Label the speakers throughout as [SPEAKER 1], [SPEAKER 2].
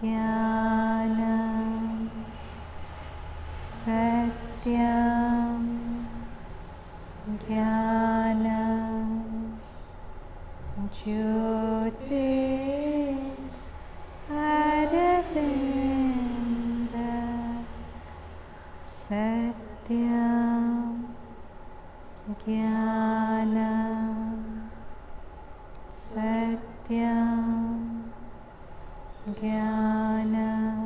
[SPEAKER 1] Jnanam Satyam Jnanam Jyotir Aravinda Satyam Jnanam Satyam Jnanam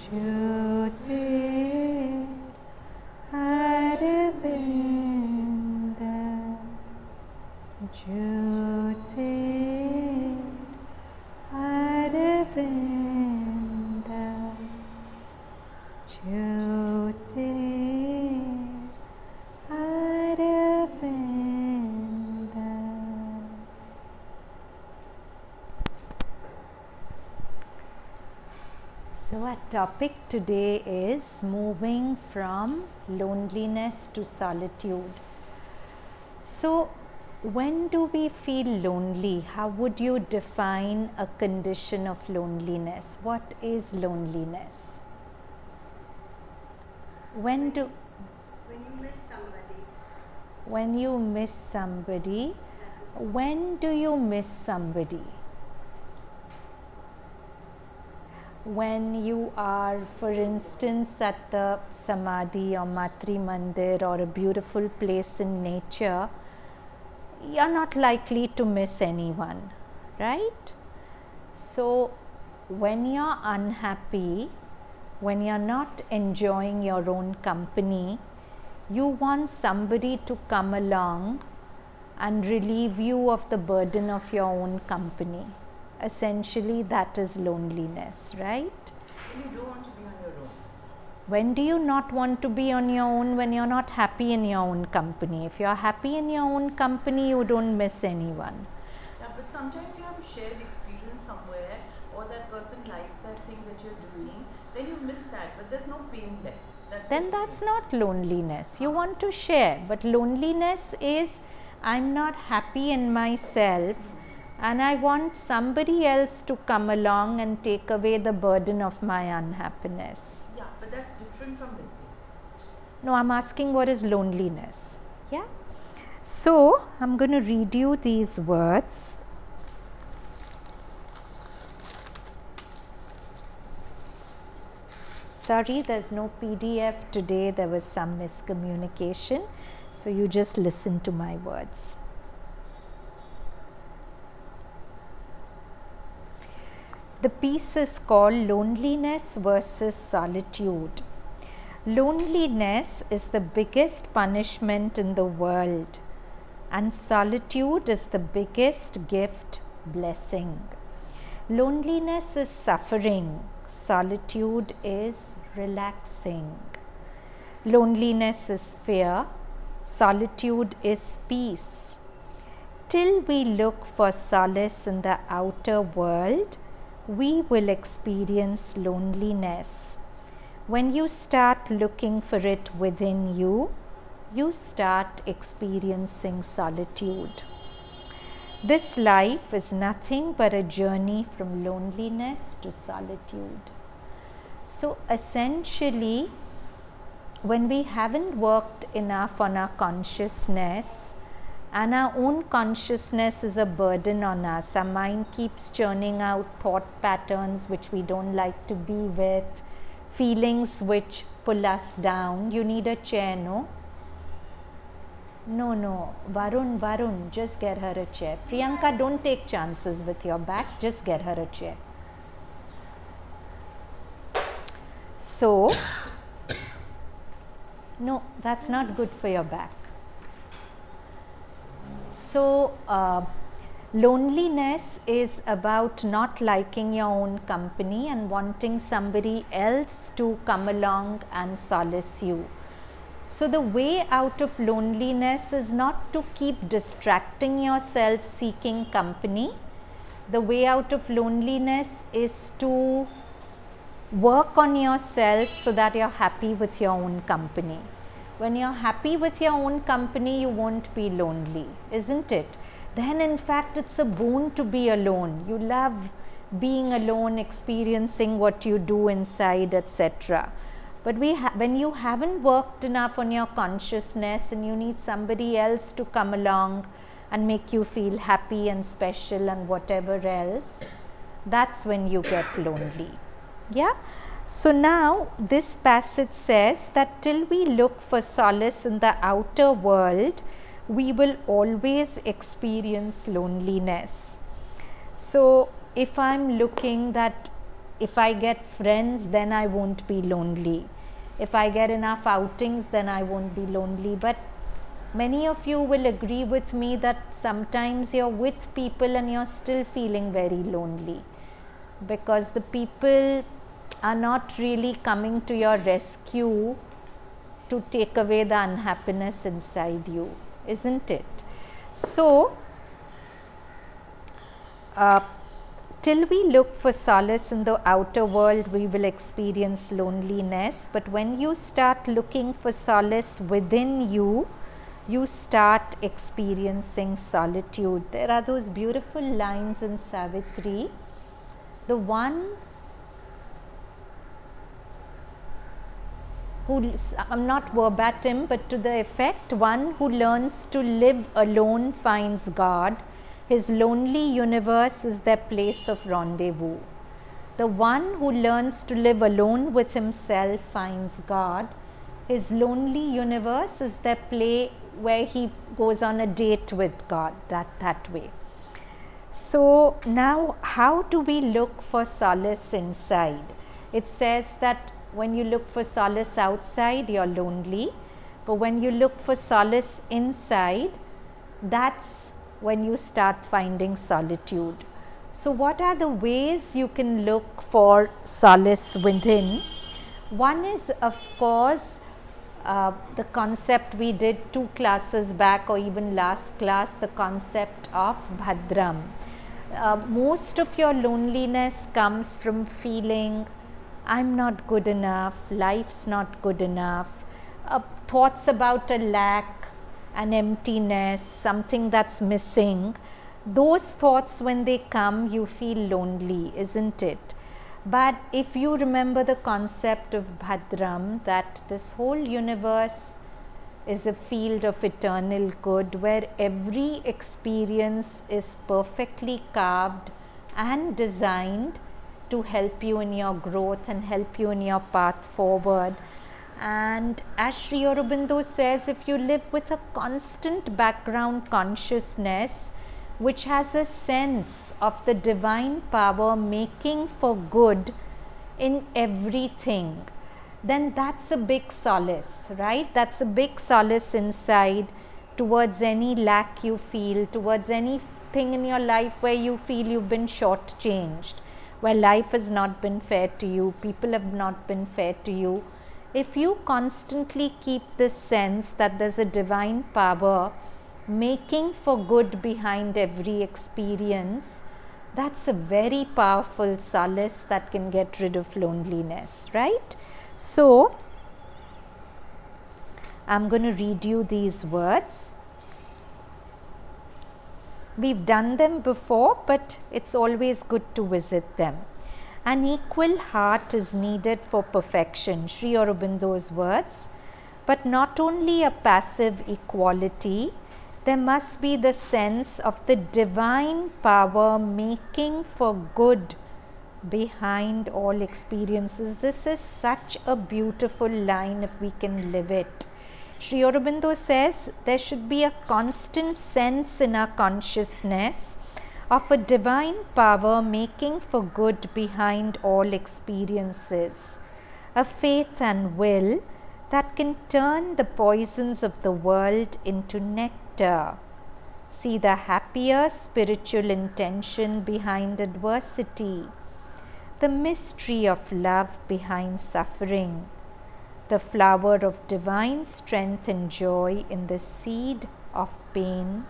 [SPEAKER 1] Jyotir Aravinda Jyotir Aravinda Jyotir Aravinda. So our topic today is moving from loneliness to solitude. So when do we feel lonely? How would you define a condition of loneliness? What is loneliness? When you miss somebody. When you miss somebody. When do you miss somebody? When you are, for instance, at the Samadhi or Matri Mandir or a beautiful place in nature, you are not likely to miss anyone, right? So when you are unhappy, when you are not enjoying your own company, you want somebody to come along and relieve you of the burden of your own company. Essentially, that is loneliness, right?
[SPEAKER 2] When you don't want to be on your own.
[SPEAKER 1] When do you not want to be on your own? When you're not happy in your own company. If you're happy in your own company, you don't miss anyone.
[SPEAKER 2] Yeah, but sometimes you have a shared experience somewhere, or that person likes that thing that you're doing, then you miss that, but there's no pain there.
[SPEAKER 1] That's not loneliness. You want to share, but loneliness is I'm not happy in myself and I want somebody else to come along and take away the burden of my unhappiness.
[SPEAKER 2] Yeah, but that's different from missing.
[SPEAKER 1] No, I'm asking what is loneliness. Yeah. So, I'm going to read you these words. Sorry, there's no PDF today. There was some miscommunication. So, you just listen to my words. The piece is called Loneliness versus Solitude. Loneliness is the biggest punishment in the world, and solitude is the biggest gift, blessing. Loneliness is suffering, solitude is relaxing. Loneliness is fear, solitude is peace. Till we look for solace in the outer world, we will experience loneliness. When you start looking for it within you, you start experiencing solitude. This life is nothing but a journey from loneliness to solitude. So essentially, when we haven't worked enough on our consciousness, and our own consciousness is a burden on us, our mind keeps churning out thought patterns which we don't like to be with, feelings which pull us down. You need a chair, no? No, Varun, just get her a chair. Priyanka, don't take chances with your back, just get her a chair. So, no, that's not good for your back. So, loneliness is about not liking your own company and wanting somebody else to come along and solace you. So, the way out of loneliness is not to keep distracting yourself seeking company. The way out of loneliness is to work on yourself so that you're happy with your own company. When you're happy with your own company, you won't be lonely, isn't it? Then in fact, it's a boon to be alone. You love being alone, experiencing what you do inside, etc. But when you haven't worked enough on your consciousness and you need somebody else to come along and make you feel happy and special and whatever else, that's when you get lonely. Yeah. So now this passage says that till we look for solace in the outer world, we will always experience loneliness. So if I'm looking that if I get friends, then I won't be lonely. If I get enough outings, then I won't be lonely. But many of you will agree with me that sometimes you're with people and you're still feeling very lonely, because the people are not really coming to your rescue to take away the unhappiness inside you, isn't it? So, till we look for solace in the outer world, we will experience loneliness. But when you start looking for solace within you, you start experiencing solitude. There are those beautiful lines in Savitri. The one who, I'm not verbatim, but to the effect, one who learns to live alone finds God. His lonely universe is their place of rendezvous. The one who learns to live alone with himself finds God. His lonely universe is their play where he goes on a date with God, that way. So now how do we look for solace inside? It says that when you look for solace outside, you're lonely. But when you look for solace inside, that's when you start finding solitude. So what are the ways you can look for solace within? One is, of course, the concept we did 2 classes back, or even last class, the concept of Bhadram. Most of your loneliness comes from feeling I'm not good enough, life's not good enough, thoughts about a lack, an emptiness, something that's missing. Those thoughts, when they come, you feel lonely, isn't it? But if you remember the concept of Bhadram, that this whole universe is a field of eternal good, where every experience is perfectly carved and designed to help you in your growth and help you in your path forward. And as Sri Aurobindo says, if you live with a constant background consciousness which has a sense of the divine power making for good in everything, then that's a big solace, right? That's a big solace inside towards any lack you feel, towards anything in your life where you feel you've been shortchanged, where life has not been fair to you, people have not been fair to you. If you constantly keep this sense that there's a divine power making for good behind every experience, that's a very powerful solace that can get rid of loneliness, right? So, I'm going to read you these words. We've done them before, but it's always good to visit them. An equal heart is needed for perfection, Sri Aurobindo's words, but not only a passive equality, there must be the sense of the divine power making for good behind all experiences. This is such a beautiful line if we can live it. Sri Aurobindo says there should be a constant sense in our consciousness of a divine power making for good behind all experiences, a faith and will that can turn the poisons of the world into nectar. See the happier spiritual intention behind adversity, the mystery of love behind suffering, the flower of divine strength and joy in the seed of pain.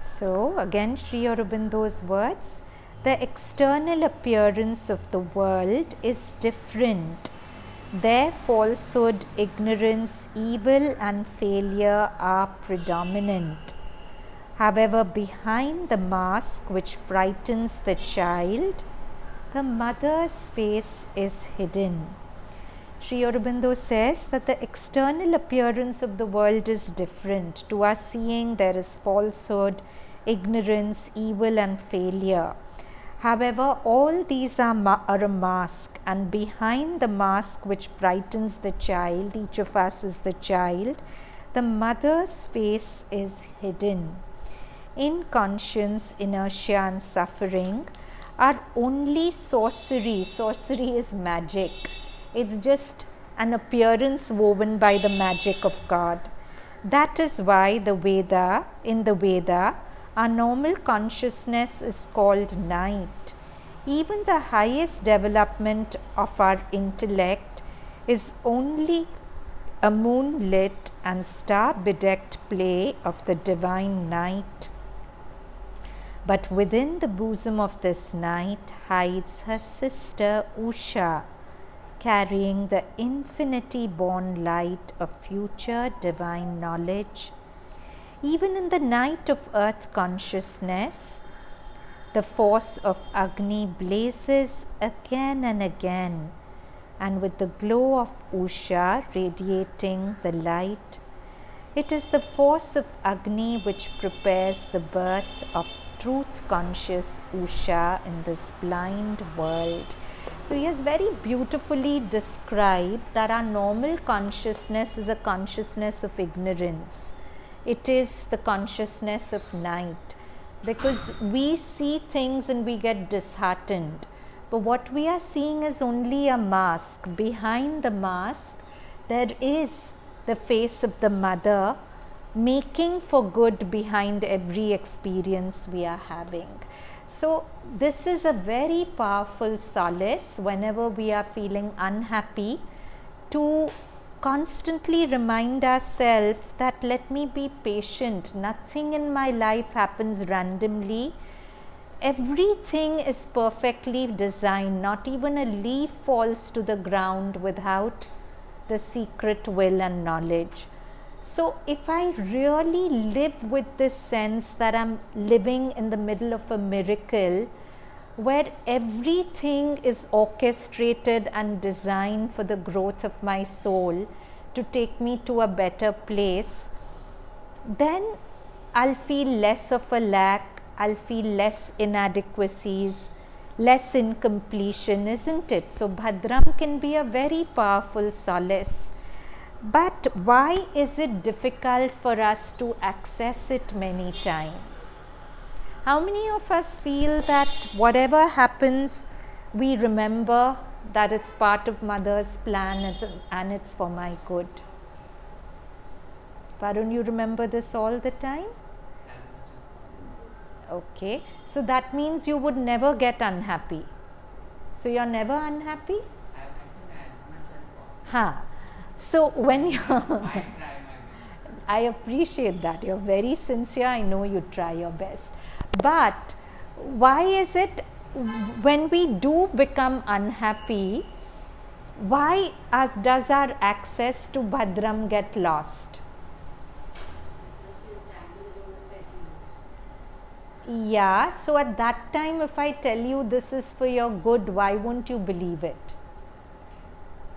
[SPEAKER 1] So again, Sri Aurobindo's words, The external appearance of the world is different. There falsehood, ignorance, evil and failure are predominant. However, behind the mask which frightens the child, the mother's face is hidden. Sri Aurobindo says that the external appearance of the world is different. To our seeing, there is falsehood, ignorance, evil and failure. However, all these are a mask, and behind the mask which frightens the child, each of us is the child, the mother's face is hidden. Inconscience, inertia and suffering are only sorcery. Sorcery is magic. It's just an appearance woven by the magic of God. That is why in the Veda, our normal consciousness is called night. Even the highest development of our intellect is only a moonlit and star-bedecked play of the divine night. But within the bosom of this night hides her sister Usha, carrying the infinity-born light of future divine knowledge. Even in the night of earth consciousness, the force of Agni blazes again and again, and with the glow of Usha radiating the light, it is the force of Agni which prepares the birth of truth-conscious Usha in this blind world. So he has very beautifully described that our normal consciousness is a consciousness of ignorance. It is the consciousness of night, because we see things and we get disheartened. But what we are seeing is only a mask. Behind the mask, there is the face of the mother making for good behind every experience we are having. So this is a very powerful solace whenever we are feeling unhappy, to constantly remind ourselves that let me be patient. Nothing in my life happens randomly. Everything is perfectly designed. Not even a leaf falls to the ground without the secret will and knowledge. So if I really live with this sense that I'm living in the middle of a miracle, where everything is orchestrated and designed for the growth of my soul to take me to a better place, then I'll feel less of a lack, I'll feel less inadequacies, less incompletion, isn't it? So Bhadram can be a very powerful solace. But why is it difficult for us to access it many times? How many of us feel that whatever happens, we remember that it's part of Mother's plan and it's for my good? Varun, you remember this all the time? Okay, so that means you would never get unhappy. So you're never unhappy?
[SPEAKER 3] I think as much as possible.
[SPEAKER 1] Ha. So when you
[SPEAKER 3] I try my best.
[SPEAKER 1] I appreciate that. You're very sincere. I know you try your best. But why is it when we do become unhappy, why does our access to Bhadram get lost? Yeah, so at that time if I tell you this is for your good, why won't you believe it?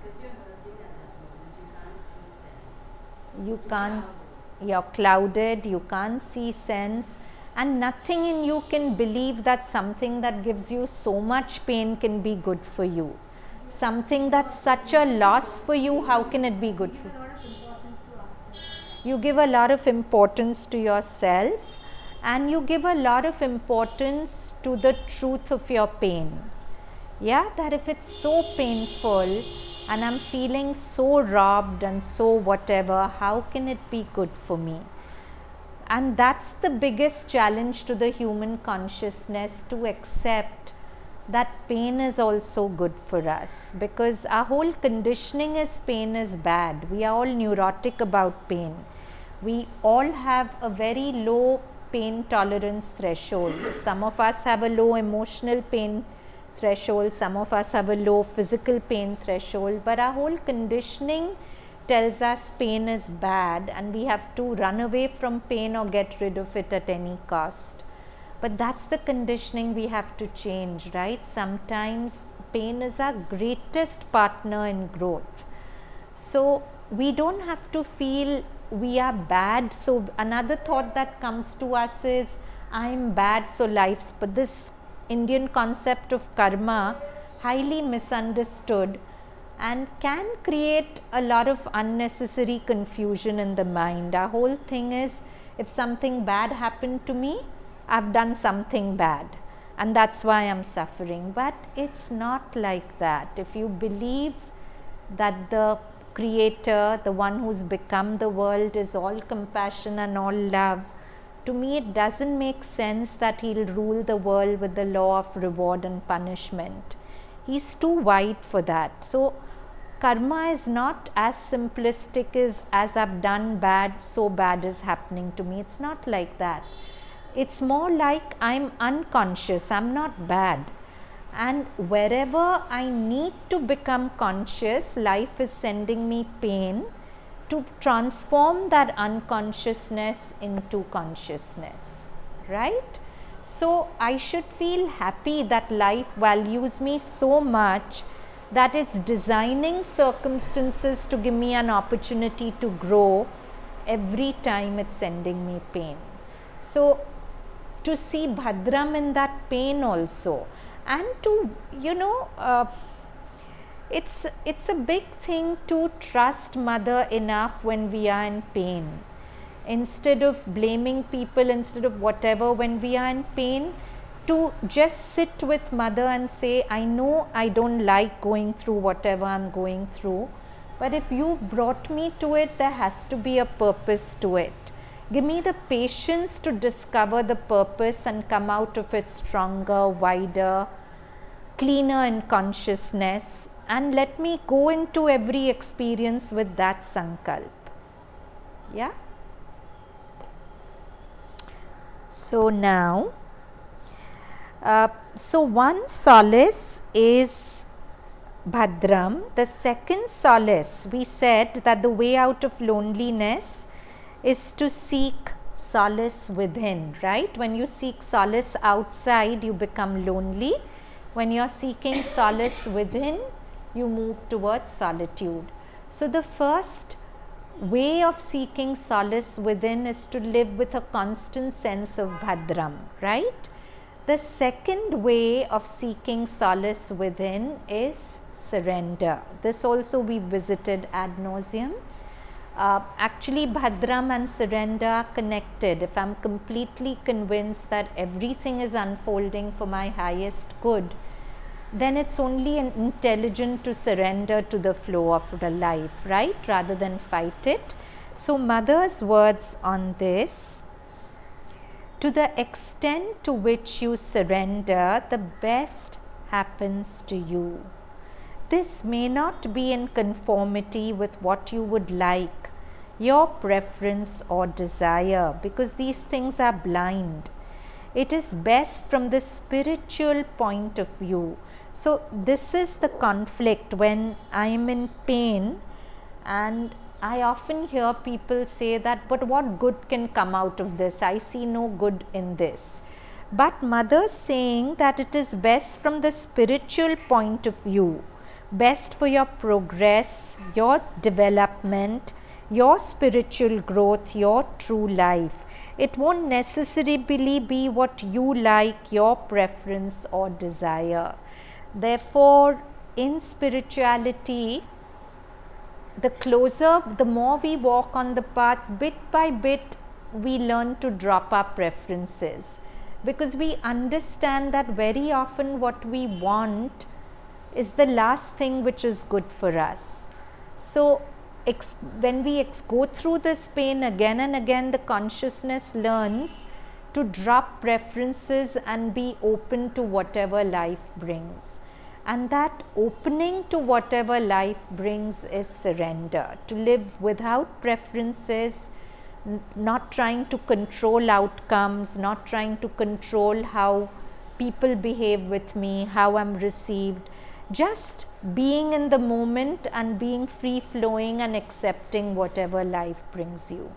[SPEAKER 3] Because you're hurting at that moment,
[SPEAKER 1] You can't, you're clouded, you can't see sense, and nothing in you can believe that something that gives you so much pain can be good for you. Something that's such a loss for you, how can it be good for you? You give a lot of importance to yourself, and you give a lot of importance to the truth of your pain. Yeah, that if it's so painful and I'm feeling so robbed and so whatever, how can it be good for me? And that's the biggest challenge to the human consciousness, to accept that pain is also good for us, because our whole conditioning is pain is bad. We are all neurotic about pain. We all have a very low pain tolerance threshold. Some of us have a low emotional pain threshold, some of us have a low physical pain threshold, but our whole conditioning tells us pain is bad and we have to run away from pain or get rid of it at any cost. But that's the conditioning we have to change, right? Sometimes pain is our greatest partner in growth. So we don't have to feel we are bad. So another thought that comes to us is, I'm bad, so life's, but this Indian concept of karma, highly misunderstood and can create a lot of unnecessary confusion in the mind. Our whole thing is, if something bad happened to me, I've done something bad and that's why I'm suffering. But it's not like that. If you believe that the Creator, the one who's become the world, is all compassion and all love, to me it doesn't make sense that he'll rule the world with the law of reward and punishment. He's too wide for that. So karma is not as simplistic as I've done bad, so bad is happening to me. It's not like that. It's more like I'm unconscious, I'm not bad. And wherever I need to become conscious, life is sending me pain to transform that unconsciousness into consciousness, right? So I should feel happy that life values me so much that it's designing circumstances to give me an opportunity to grow every time it's sending me pain. So to see Bhadram in that pain also, and to, it's a big thing to trust mother enough when we are in pain. Instead of blaming people, instead of whatever, when we are in pain, to just sit with mother and say, I know I don't like going through whatever I'm going through, but if you brought me to it, there has to be a purpose to it. Give me the patience to discover the purpose and come out of it stronger, wider, cleaner in consciousness, and let me go into every experience with that sankalp. Yeah? So now, so one solace is Bhadram. The second solace, we said that the way out of loneliness is to seek solace within, right? When you seek solace outside, you become lonely. When you're seeking solace within, you move towards solitude. So the first way of seeking solace within is to live with a constant sense of Bhadram, right? The second way of seeking solace within is surrender. This also we visited ad nauseum. Actually, Bhadram and surrender are connected. If I'm completely convinced that everything is unfolding for my highest good, then it's only intelligent to surrender to the flow of the life, right, rather than fight it. So mother's words on this: to the extent to which you surrender, the best happens to you. This may not be in conformity with what you would like, your preference or desire, because these things are blind. It is best from the spiritual point of view. So this is the conflict when I am in pain, and I often hear people say that, but what good can come out of this? I see no good in this. But mother's saying that it is best from the spiritual point of view, best for your progress, your development, your spiritual growth, your true life. It won't necessarily be what you like, your preference or desire. Therefore, in spirituality, the closer, the more we walk on the path, bit by bit, we learn to drop our preferences, because we understand that very often what we want is the last thing which is good for us. So when we go through this pain again and again, the consciousness learns to drop preferences and be open to whatever life brings. And that opening to whatever life brings is surrender, to live without preferences, not trying to control outcomes, not trying to control how people behave with me, how I'm received, just being in the moment and being free flowing and accepting whatever life brings you.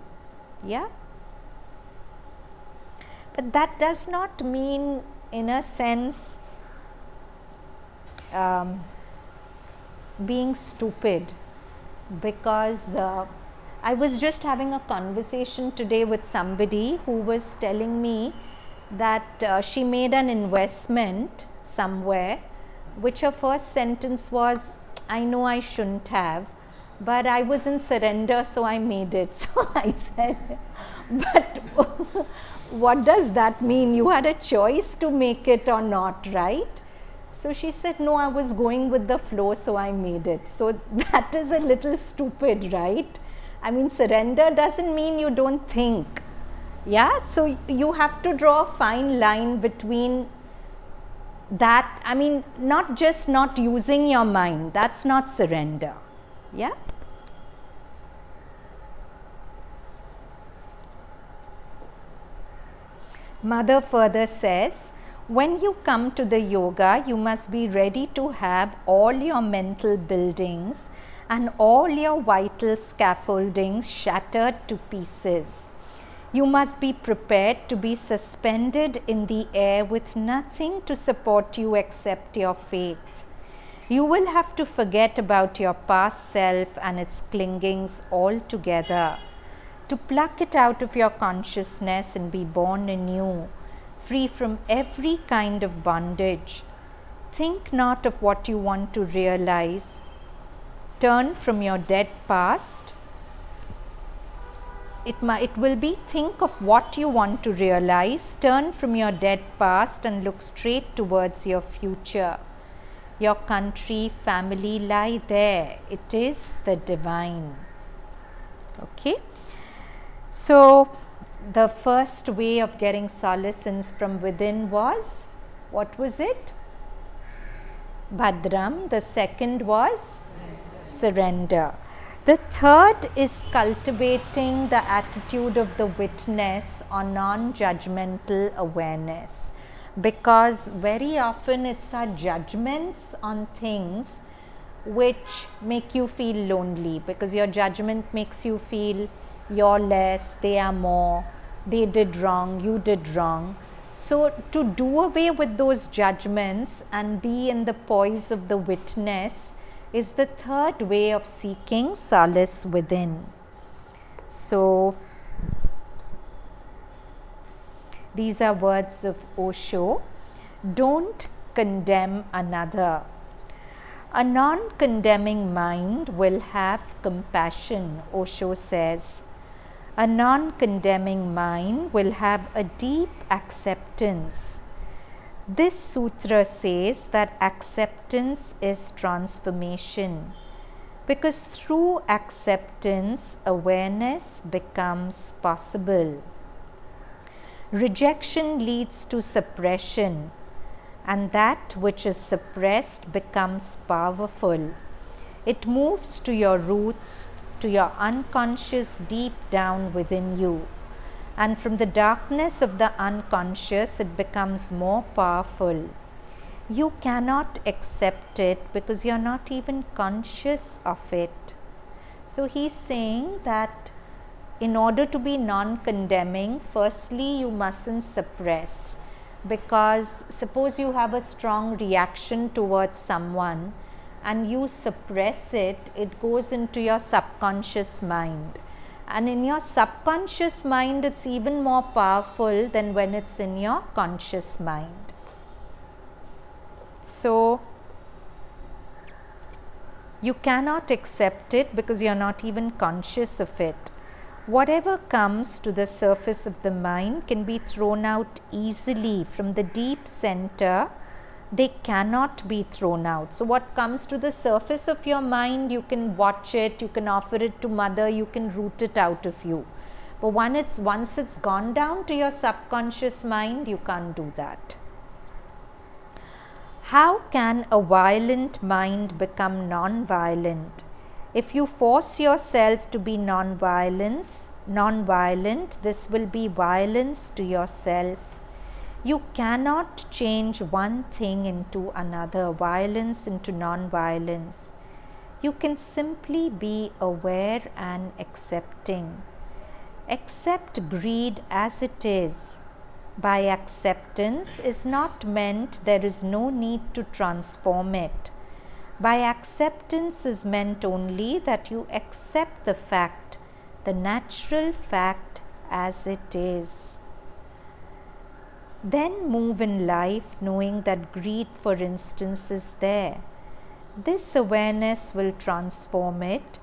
[SPEAKER 1] Yeah? But that does not mean, in a sense, being stupid, because I was just having a conversation today with somebody who was telling me that she made an investment somewhere, which her first sentence was, I know I shouldn't have, but I was in surrender, so I made it. So I said, but what does that mean? You had a choice to make it or not, right? So she said, no, I was going with the flow, so I made it. So that is a little stupid, right? I mean, surrender doesn't mean you don't think. Yeah, so you have to draw a fine line between that. I mean, not just not using your mind, that's not surrender. Yeah. Mother further says, when you come to the yoga, you must be ready to have all your mental buildings and all your vital scaffoldings shattered to pieces. You must be prepared to be suspended in the air with nothing to support you except your faith. You will have to forget about your past self and its clingings altogether, to pluck it out of your consciousness and be born anew, free from every kind of bondage. Think not of what you want to realize. Turn from your dead past. It will be, think of what you want to realize, turn from your dead past and look straight towards your future. Your country, family lie there. It is the divine. Okay. So the first way of getting solace from within was, what was it? Bhadram. The second was surrender. The third is cultivating the attitude of the witness or non-judgmental awareness, because very often it's our judgments on things which make you feel lonely, because your judgment makes you feel you're less, they are more, they did wrong, you did wrong. So to do away with those judgments and be in the poise of the witness is the third way of seeking solace within. So these are words of Osho. Don't condemn another. A non-condemning mind will have compassion, Osho says. A non-condemning mind will have a deep acceptance. This sutra says that acceptance is transformation, because through acceptance, awareness becomes possible. Rejection leads to suppression, and that which is suppressed becomes powerful. It moves to your roots, to your unconscious deep down within you. And from the darkness of the unconscious, it becomes more powerful. You cannot accept it because you're not even conscious of it. So he's saying that in order to be non-condemning, firstly, you mustn't suppress. Because suppose you have a strong reaction towards someone and you suppress it, it goes into your subconscious mind. And in your subconscious mind, it's even more powerful than when it's in your conscious mind. So you cannot accept it because you're not even conscious of it. Whatever comes to the surface of the mind can be thrown out easily from the deep center. They cannot be thrown out. So what comes to the surface of your mind, you can watch it, you can offer it to mother, you can root it out of you. But once it's gone down to your subconscious mind, you can't do that. How can a violent mind become non-violent? If you force yourself to be non-violent, non-violent, this will be violence to yourself. You cannot change one thing into another, violence into non-violence. You can simply be aware and accepting. Accept greed as it is. By acceptance is not meant there is no need to transform it. By acceptance is meant only that you accept the fact, the natural fact as it is. Then move in life knowing that greed, for instance, is there. This awareness will transform it,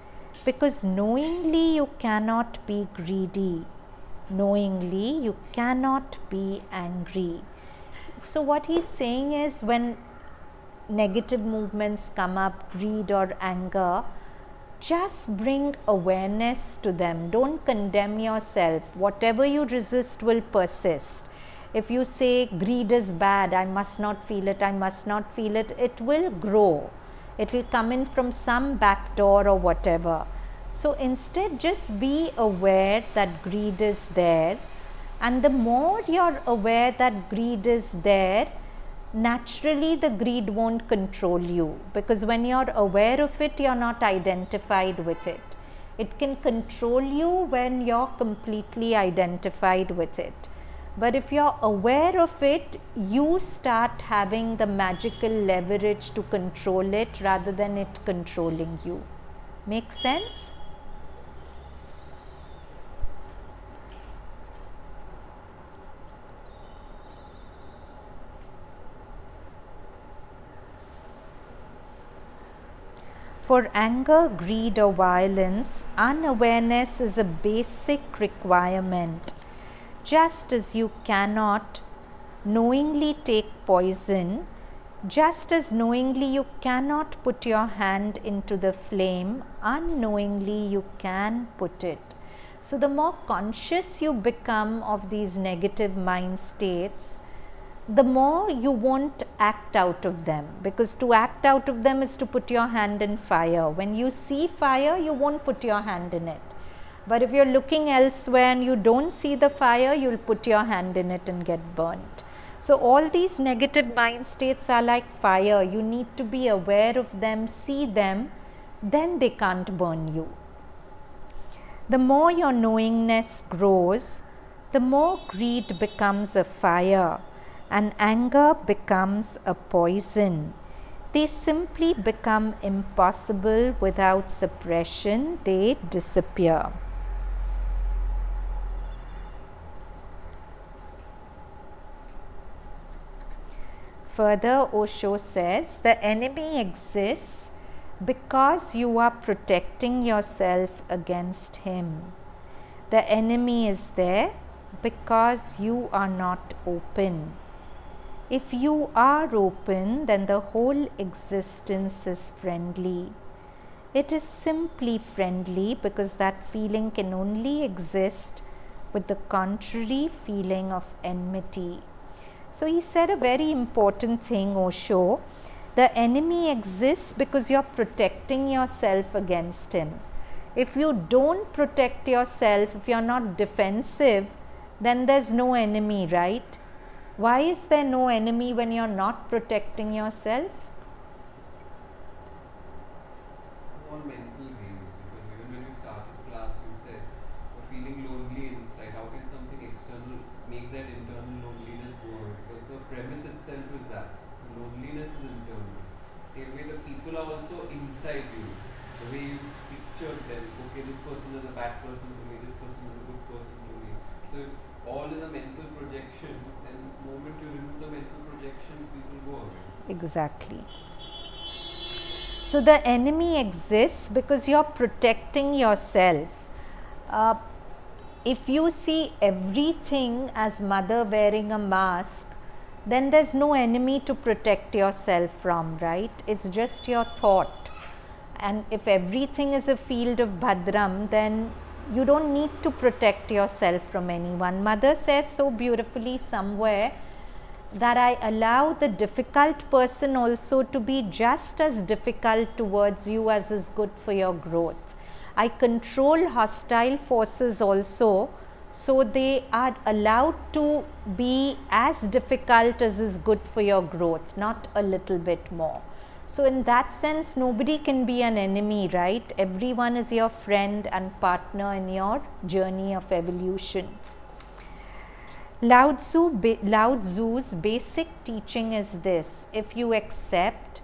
[SPEAKER 1] because knowingly you cannot be greedy. Knowingly you cannot be angry. So what he's saying is, when negative movements come up, greed or anger, just bring awareness to them. Don't condemn yourself. Whatever you resist will persist. If you say greed is bad, I must not feel it, I must not feel it, it will grow. It will come in from some back door or whatever. So instead, just be aware that greed is there, and the more you're aware that greed is there, naturally the greed won't control you, because when you're aware of it, you're not identified with it. It can control you when you're completely identified with it. But if you're aware of it, you start having the magical leverage to control it rather than it controlling you. Make sense? For anger, greed or violence, unawareness is a basic requirement. Just as you cannot knowingly take poison, just as knowingly you cannot put your hand into the flame, unknowingly you can put it. So the more conscious you become of these negative mind states, the more you won't act out of them, because to act out of them is to put your hand in fire. When you see fire, you won't put your hand in it. But if you're looking elsewhere and you don't see the fire, you'll put your hand in it and get burnt. So all these negative mind states are like fire. You need to be aware of them, see them, then they can't burn you. The more your knowingness grows, the more greed becomes a fire and anger becomes a poison. They simply become impossible without suppression. They disappear. Further, Osho says, the enemy exists because you are protecting yourself against him. The enemy is there because you are not open. If you are open, then the whole existence is friendly. It is simply friendly because that feeling can only exist with the contrary feeling of enmity. So he said a very important thing, Osho. The enemy exists because you're protecting yourself against him. If you don't protect yourself, if you're not defensive, then there's no enemy, right? Why is there no enemy when you're not protecting yourself?
[SPEAKER 4] All mental games, because even when you started class, you said you're feeling lonely inside. How can something external make that internal loneliness go away? Because the premise itself is that the loneliness is internal. Same way the people are also inside you. The way you picture them, okay, this person is a bad person to me, this person is a good person to me. So if all is a mental projection, then the moment you remove the mental projection, people go away.
[SPEAKER 1] Exactly. So the enemy exists because you're protecting yourself. If you see everything as mother wearing a mask, then there's no enemy to protect yourself from, right? It's just your thought. And if everything is a field of Bhadram, then you don't need to protect yourself from anyone. Mother says so beautifully somewhere that I allow the difficult person also to be just as difficult towards you as is good for your growth. I control hostile forces also, so they are allowed to be as difficult as is good for your growth, not a little bit more. So in that sense, nobody can be an enemy, right? Everyone is your friend and partner in your journey of evolution. Lao Tzu's basic teaching is this: if you accept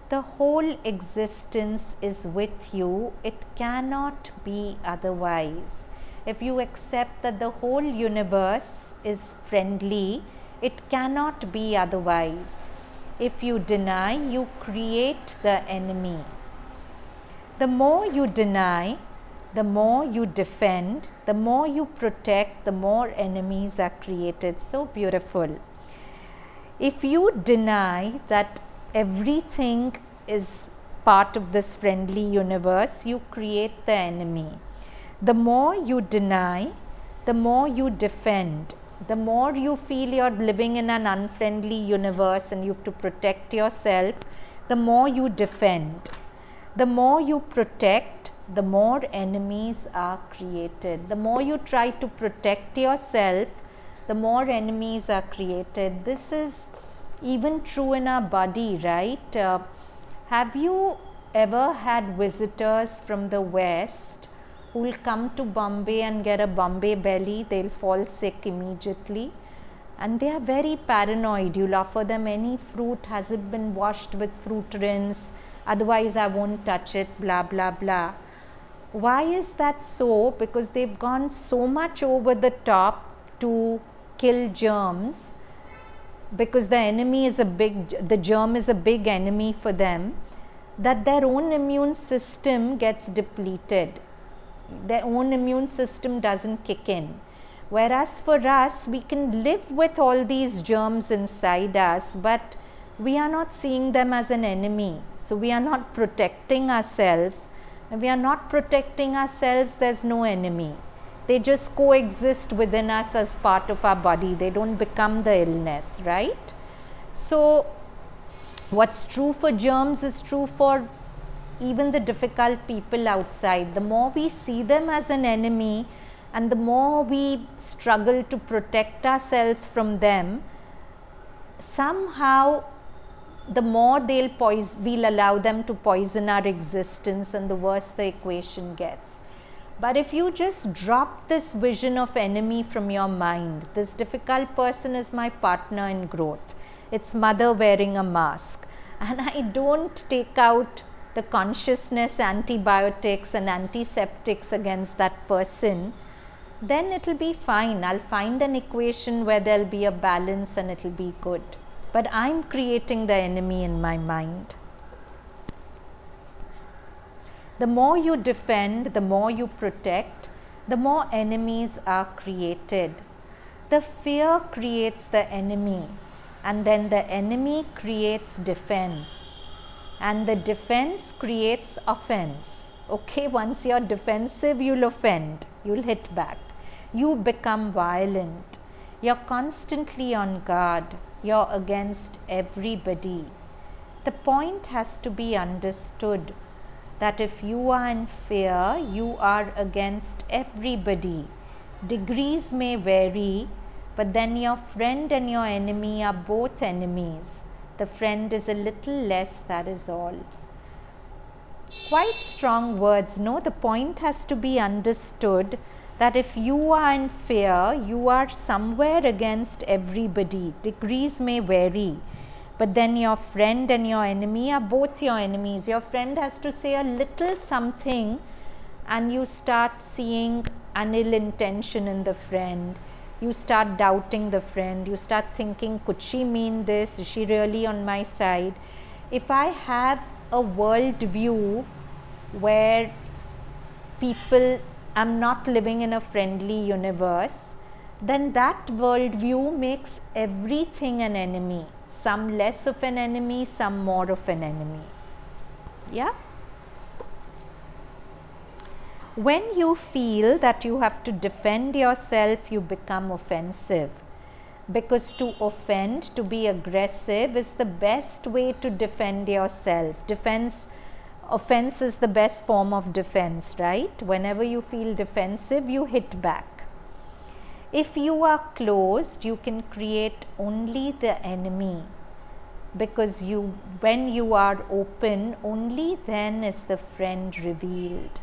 [SPEAKER 1] the whole existence is with you, it cannot be otherwise. If you accept that the whole universe is friendly, it cannot be otherwise. If you deny, you create the enemy. The more you deny, the more you defend, the more you protect, the more enemies are created. So beautiful. If you deny that everything is part of this friendly universe, you create the enemy. The more you deny, the more you defend, the more you feel you're living in an unfriendly universe and you have to protect yourself, the more you defend. The more you protect, the more enemies are created. The more you try to protect yourself, the more enemies are created. This is even true in our body, right? Have you ever had visitors from the West who will come to Bombay and get a Bombay belly? They'll fall sick immediately and they are very paranoid. You'll offer them any fruit, has it been washed with fruit rinse, otherwise I won't touch it, blah blah blah. Why is that so? Because they've gone so much over the top to kill germs, because the germ is a big enemy for them, that their own immune system gets depleted. Their own immune system doesn't kick in. Whereas for us, we can live with all these germs inside us, but we are not seeing them as an enemy. So we are not protecting ourselves. If we are not protecting ourselves, there's no enemy. They just coexist within us as part of our body. They don't become the illness, right? So what's true for germs is true for even the difficult people outside. The more we see them as an enemy and the more we struggle to protect ourselves from them, somehow the more we'll allow them to poison our existence, and the worse the equation gets. But if you just drop this vision of enemy from your mind, this difficult person is my partner in growth, it's mother wearing a mask, and I don't take out the consciousness antibiotics and antiseptics against that person, then it'll be fine. I'll find an equation where there'll be a balance and it'll be good. But I'm creating the enemy in my mind. The more you defend, the more you protect, the more enemies are created. The fear creates the enemy, and then the enemy creates defense, and the defense creates offense. Okay, once you're defensive, you'll offend, you'll hit back, you become violent, you're constantly on guard, you're against everybody. The point has to be understood that if you are in fear, you are against everybody. Degrees may vary, but then your friend and your enemy are both enemies. The friend is a little less, that is all. Quite strong words, no? The point has to be understood that if you are in fear, you are somewhere against everybody. Degrees may vary, but then your friend and your enemy are both your enemies. Your friend has to say a little something and you start seeing an ill intention in the friend. You start doubting the friend. You start thinking, could she mean this? Is she really on my side? If I have a world view where I'm not living in a friendly universe, then that world view makes everything an enemy. Some less of an enemy, some more of an enemy. Yeah? When you feel that you have to defend yourself, you become offensive. Because to offend, to be aggressive is the best way to defend yourself. Defense offense is the best form of defense, right? Whenever you feel defensive, you hit back. If you are closed, you can create only the enemy, because when you are open, only then is the friend revealed.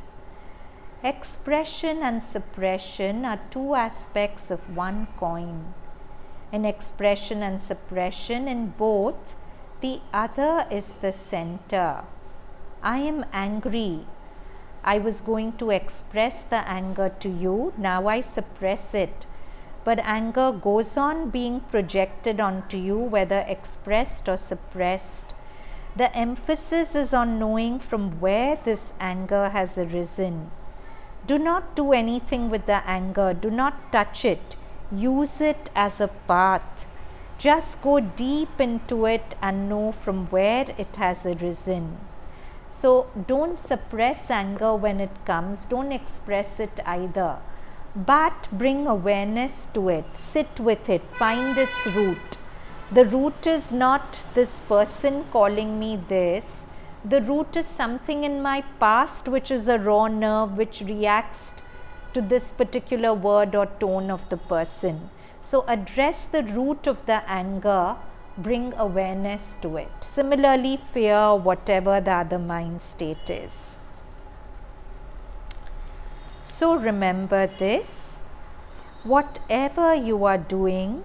[SPEAKER 1] Expression and suppression are two aspects of one coin. In expression and suppression, in both, the other is the center. I am angry. I was going to express the anger to you, now I suppress it. But anger goes on being projected onto you, whether expressed or suppressed. The emphasis is on knowing from where this anger has arisen. Do not do anything with the anger. Do not touch it. Use it as a path. Just go deep into it and know from where it has arisen. So don't suppress anger when it comes. Don't express it either. But bring awareness to it. Sit with it. Find its root. The root is not this person calling me this. The root is something in my past which is a raw nerve which reacts to this particular word or tone of the person. So address the root of the anger, bring awareness to it. Similarly, fear, whatever the other mind state is. So remember this, whatever you are doing,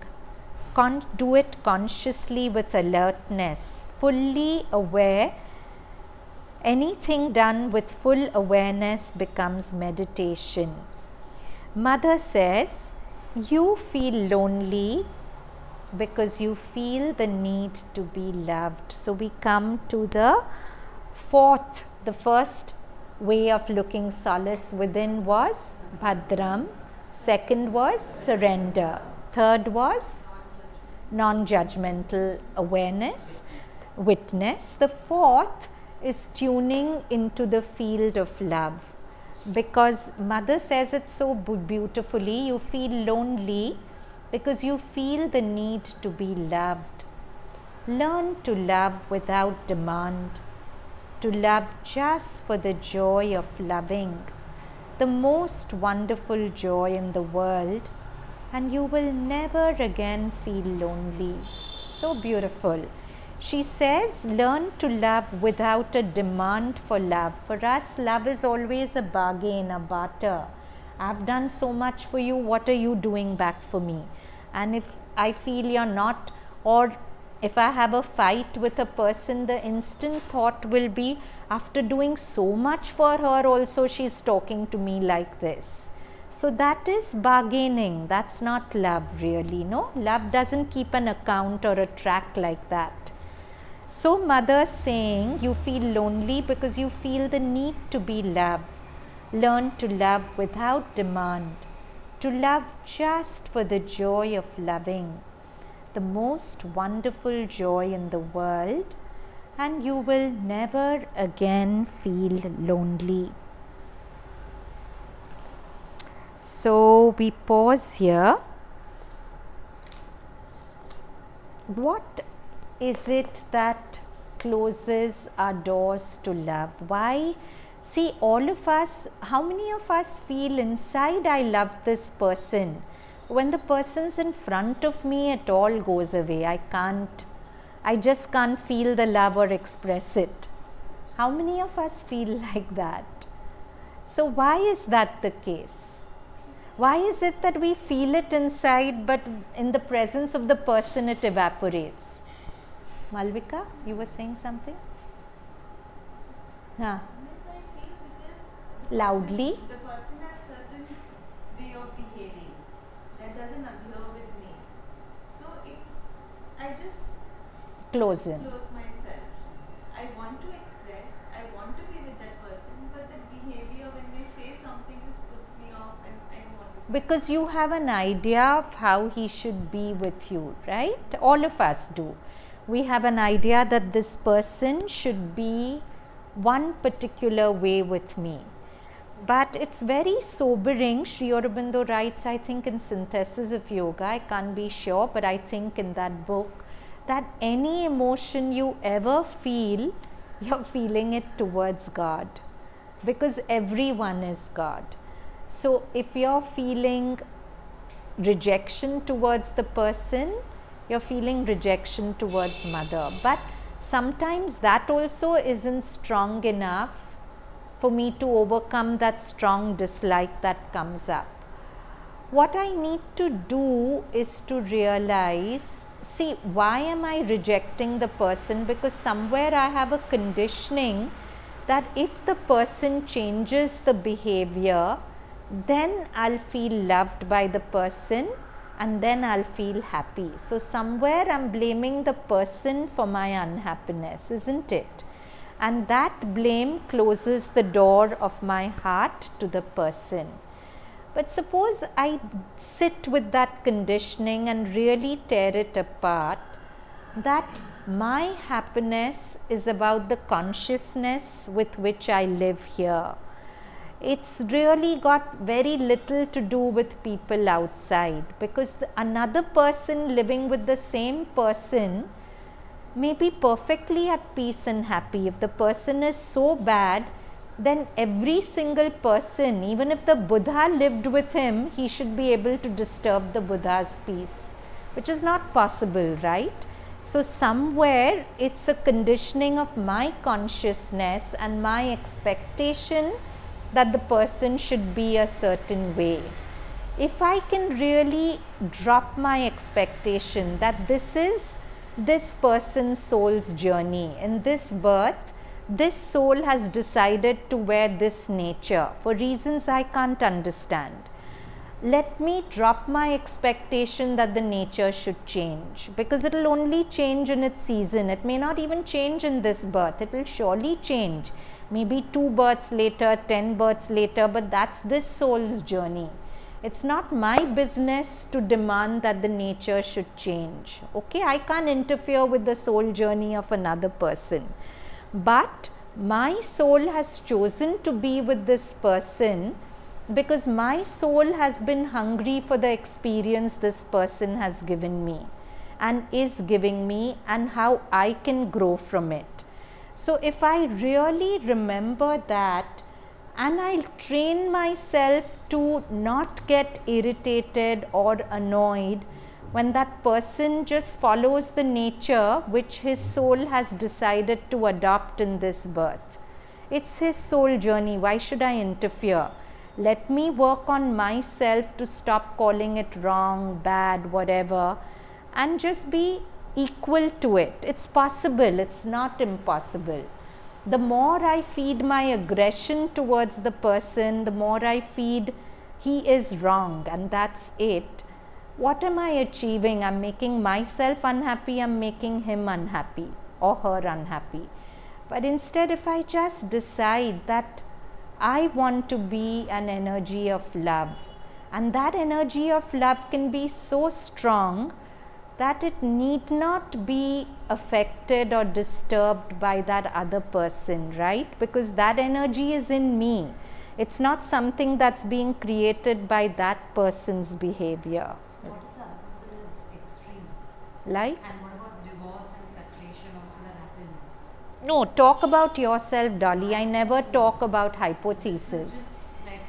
[SPEAKER 1] do it consciously with alertness, fully aware. Anything done with full awareness becomes meditation. Mother says, you feel lonely because you feel the need to be loved. So we come to the first way of looking solace within was Bhadram. Second was surrender. Third was non-judgmental awareness, witness. The fourth is tuning into the field of love, because Mother says it so beautifully. You feel lonely because you feel the need to be loved. Learn to love without demand, to love just for the joy of loving, the most wonderful joy in the world, and you will never again feel lonely. So beautiful. She says, learn to love without a demand for love. For us, love is always a bargain, a barter. I've done so much for you, what are you doing back for me? And if I feel you're not, or if I have a fight with a person, the instant thought will be, after doing so much for her also, she's talking to me like this. So that is bargaining. That's not love really, no? Love doesn't keep an account or a track like that. So Mother's saying, you feel lonely because you feel the need to be loved. Learn to love without demand, to love just for the joy of loving, the most wonderful joy in the world, and you will never again feel lonely. So we pause here. What is it that closes our doors to love? Why? See, all of us, how many of us feel inside, I love this person? When the person's in front of me, it all goes away. I just can't feel the love or express it. How many of us feel like that? So why is that the case? Why is it that we feel it inside, but in the presence of the person it evaporates? Malvika, you were saying something? Huh.
[SPEAKER 3] Yes, I feel because
[SPEAKER 1] Loudly.
[SPEAKER 3] The person has certain way of behaving that doesn't appear with me. So I just
[SPEAKER 1] Close in.
[SPEAKER 3] close myself. I want to express, I want to be with that person, but the behavior when they say something just puts me off and I don't want to.
[SPEAKER 1] Because you have an idea of how he should be with you, right? All of us do. We have an idea that this person should be one particular way with me. But it's very sobering. Sri Aurobindo writes, I think in Synthesis of Yoga, I can't be sure, but I think in that book, that any emotion you ever feel you're feeling it towards God, because everyone is God. So if you're feeling rejection towards the person, you're feeling rejection towards mother. But sometimes that also isn't strong enough for me to overcome that strong dislike that comes up. What I need to do is to realize, see, why am I rejecting the person? Because somewhere I have a conditioning that if the person changes the behavior, then I'll feel loved by the person and then I'll feel happy. So somewhere I'm blaming the person for my unhappiness, isn't it? And that blame closes the door of my heart to the person. But suppose I sit with that conditioning and really tear it apart, that my happiness is about the consciousness with which I live here. It's really got very little to do with people outside, because another person living with the same person may be perfectly at peace and happy. If the person is so bad, then every single person, even if the Buddha lived with him, he should be able to disturb the Buddha's peace, which is not possible, right? So somewhere it's a conditioning of my consciousness and my expectation that the person should be a certain way. If I can really drop my expectation that this is this person's soul's journey, in this birth, this soul has decided to wear this nature for reasons I can't understand. Let me drop my expectation that the nature should change, because it will only change in its season. It may not even change in this birth. It will surely change. Maybe 2 births later, 10 births later, but that's this soul's journey. It's not my business to demand that the nature should change. Okay, I can't interfere with the soul journey of another person. But my soul has chosen to be with this person because my soul has been hungry for the experience this person has given me and is giving me, and how I can grow from it. So if I really remember that, and I'll train myself to not get irritated or annoyed when that person just follows the nature which his soul has decided to adopt in this birth. It's his soul journey. Why should I interfere? Let me work on myself to stop calling it wrong, bad, whatever, and just be equal to it. It's possible. It's not impossible. The more I feed my aggression towards the person, the more I feed he is wrong and that's it. What am I achieving? I'm making myself unhappy, I'm making him unhappy or her unhappy. But instead, if I just decide that I want to be an energy of love, and that energy of love can be so strong that it need not be affected or disturbed by that other person, right? Because that energy is in me. It's not something that's being created by that person's behavior.
[SPEAKER 5] What if the other person is extreme?
[SPEAKER 1] Like?
[SPEAKER 5] And what about divorce and separation also that happens?
[SPEAKER 1] No, talk about yourself, Dolly. I never talk about hypothesis.
[SPEAKER 5] Just like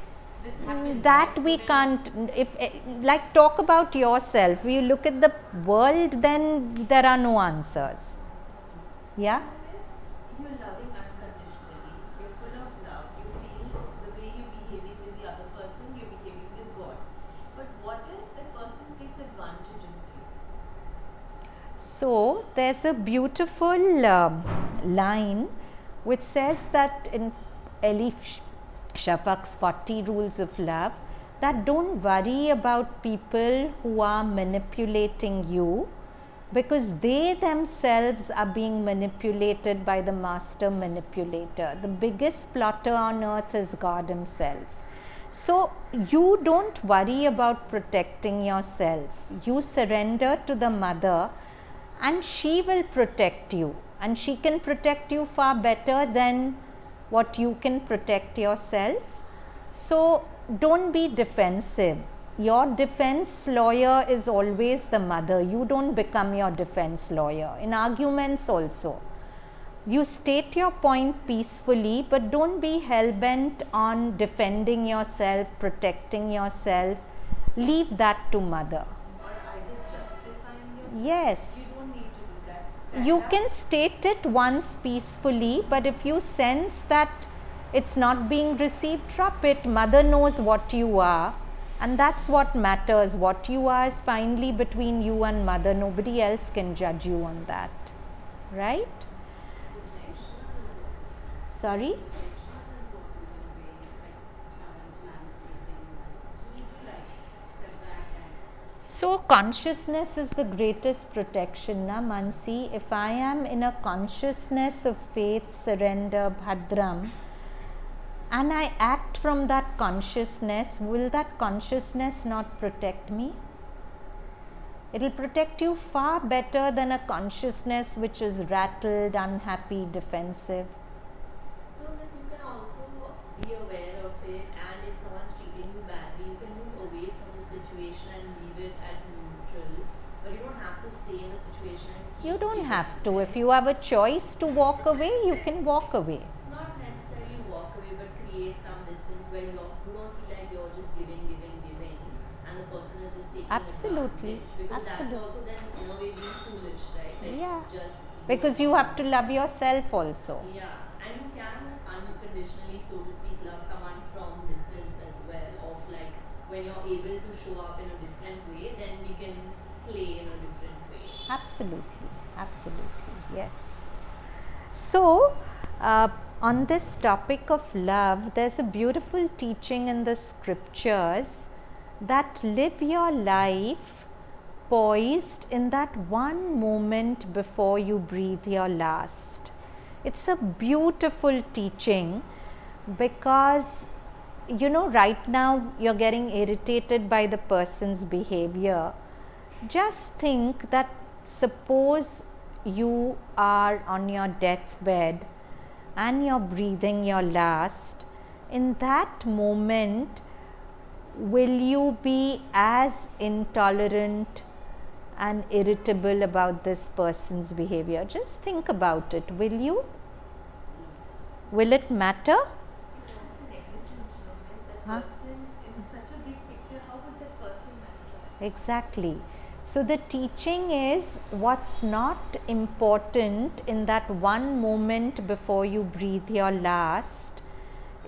[SPEAKER 5] this happens.
[SPEAKER 1] That
[SPEAKER 5] right?
[SPEAKER 1] we
[SPEAKER 5] So
[SPEAKER 1] can't, like talk about yourself. You look at the world, then there are no answers. Yeah?
[SPEAKER 3] You're loving unconditionally. You're full of love. You feel the way you're behaving with the other person, you're behaving with God. But what if that person takes advantage of you?
[SPEAKER 1] So there's a beautiful line which says that in Elif Shafak's 40 Rules of Love, that don't worry about people who are manipulating you, because they themselves are being manipulated by the master manipulator. The biggest plotter on earth is God himself. So you don't worry about protecting yourself. You surrender to the mother and she will protect you, and she can protect you far better than what you can protect yourself. So don't be defensive. Your defense lawyer is always the mother. You don't become your defense lawyer in arguments also. You state your point peacefully, but don't be hell-bent on defending yourself, protecting yourself. Leave that to mother.
[SPEAKER 3] Or either justifying yourself.
[SPEAKER 1] Yes.
[SPEAKER 3] You don't need to do that. Stand
[SPEAKER 1] You
[SPEAKER 3] up.
[SPEAKER 1] can state it once peacefully, but if you sense that it's not being received, drop it. Mother knows what you are, and that's what matters. What you are is finally between you and mother. Nobody else can judge you on that. Right? Sorry? So consciousness is the greatest protection, na Mansi? If I am in a consciousness of faith, surrender, Bhadram, and I act from that consciousness, will that consciousness not protect me? It will protect you far better than a consciousness which is rattled, unhappy, defensive.
[SPEAKER 3] So Miss, you can also be aware of it, and if someone's treating you badly, you can move away from the situation and leave it at neutral. But you don't have to stay in the situation and keep
[SPEAKER 1] You don't
[SPEAKER 3] it.
[SPEAKER 1] have to. If you have a choice to walk away, you can walk away.
[SPEAKER 3] Not necessarily walk away, but create some distance where you don't feel like you're just giving, and the person is just taking
[SPEAKER 1] Absolutely.
[SPEAKER 3] advantage. Because
[SPEAKER 1] Absolutely.
[SPEAKER 3] that's also then in a way being foolish, right? Like
[SPEAKER 1] Yeah.
[SPEAKER 3] just
[SPEAKER 1] Because you have to love yourself also.
[SPEAKER 3] Yeah, and you can unconditionally, so to speak, love someone from distance as well. Of like when you're able to show up in a different way, then we can play in a different way.
[SPEAKER 1] Absolutely. Absolutely. Yes. So, on this topic of love, there's a beautiful teaching in the scriptures that live your life poised in that one moment before you breathe your last. It's a beautiful teaching because, you know, right now you're getting irritated by the person's behavior. Just think that suppose you are on your deathbed and you're breathing your last. In that moment, will you be as intolerant and irritable about this person's behavior? Just think about it. Will you? Will it matter?
[SPEAKER 3] Negligence, is that
[SPEAKER 1] Huh?
[SPEAKER 3] person in such a big picture? How would that person matter?
[SPEAKER 1] Exactly. So the teaching is what's not important in that one moment before you breathe your last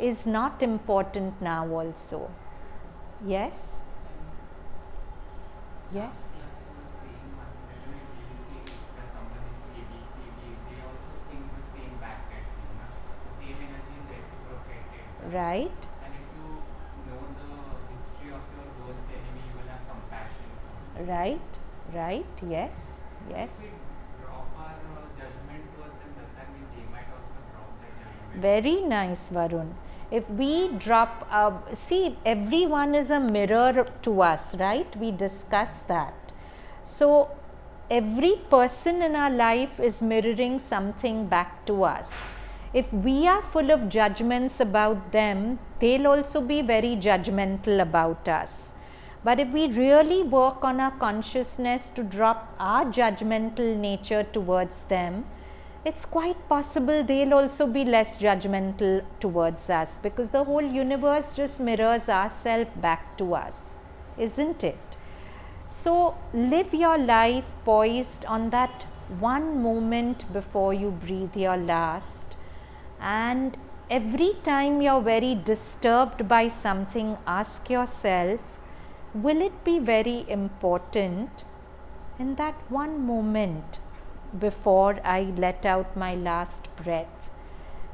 [SPEAKER 1] is not important now also. Yes? Yes? Right?
[SPEAKER 6] And if you know the history of your worst enemy, you will have compassion for them.
[SPEAKER 1] Right? Right? Yes? Yes?
[SPEAKER 6] If we drop our judgment towards them, does that mean they might also drop their judgment?
[SPEAKER 1] Very nice, Varun. If we drop, see, everyone is a mirror to us, right? We discussed that. So, every person in our life is mirroring something back to us. If we are full of judgments about them, they'll also be very judgmental about us. But if we really work on our consciousness to drop our judgmental nature towards them, it's quite possible they'll also be less judgmental towards us, because the whole universe just mirrors ourselves back to us, isn't it? So, live your life poised on that one moment before you breathe your last, and every time you're very disturbed by something, ask yourself, will it be very important in that one moment before I let out my last breath?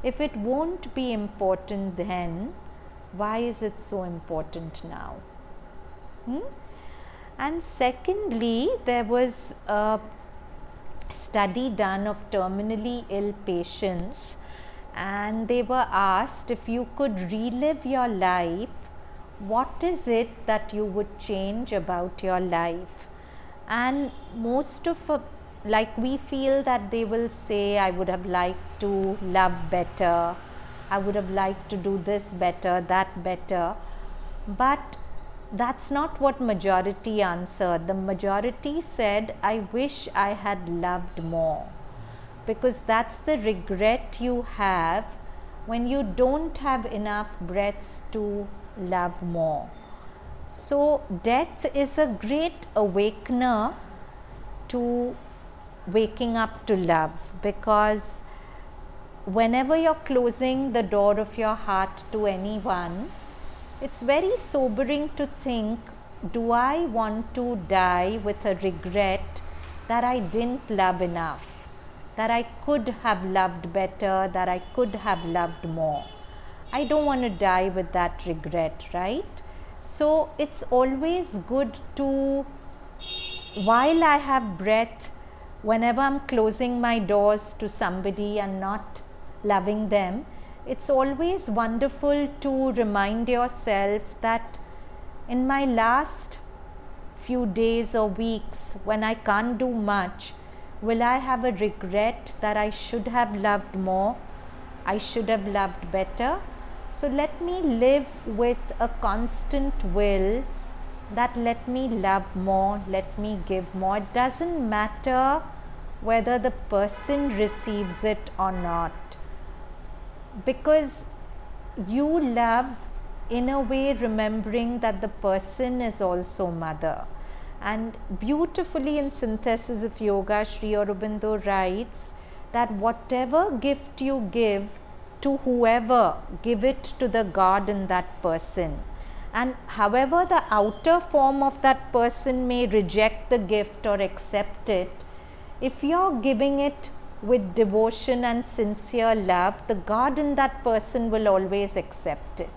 [SPEAKER 1] If it won't be important then, why is it so important now? And secondly, there was a study done of terminally ill patients, and they were asked, if you could relive your life, what is it that you would change about your life? And most of like we feel that they will say, I would have liked to love better, I would have liked to do this better, that better. But that's not what majority answered. The majority said, I wish I had loved more. because that's the regret you have when you don't have enough breaths to love more. So death is a great awakener to waking up to love, because whenever you're closing the door of your heart to anyone, it's very sobering to think, do I want to die with a regret that I didn't love enough, that I could have loved better, that I could have loved more? I don't want to die with that regret, right? So it's always good to, while I have breath, whenever I'm closing my doors to somebody and not loving them, it's always wonderful to remind yourself that in my last few days or weeks, when I can't do much, will I have a regret that I should have loved more, I should have loved better? So let me live with a constant will that let me love more, let me give more. It doesn't matter whether the person receives it or not, because you love in a way remembering that the person is also mother. And beautifully in Synthesis of Yoga, Sri Aurobindo writes that whatever gift you give to whoever, give it to the God in that person. And however the outer form of that person may reject the gift or accept it, if you're giving it with devotion and sincere love, the God in that person will always accept it.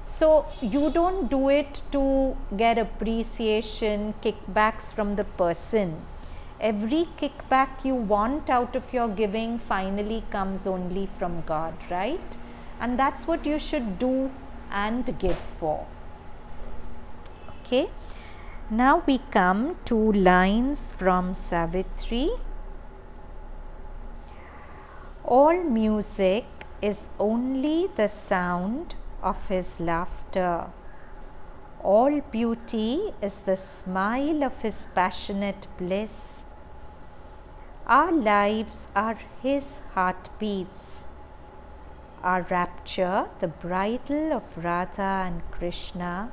[SPEAKER 1] So you don't do it to get appreciation, kickbacks from the person. Every kickback you want out of your giving finally comes only from God, right? And that's what you should do and give for. Okay, now we come to lines from Savitri. All music is only the sound of his laughter. All beauty is the smile of his passionate bliss. Our lives are his heartbeats. Our rapture, the bridal of Radha and Krishna.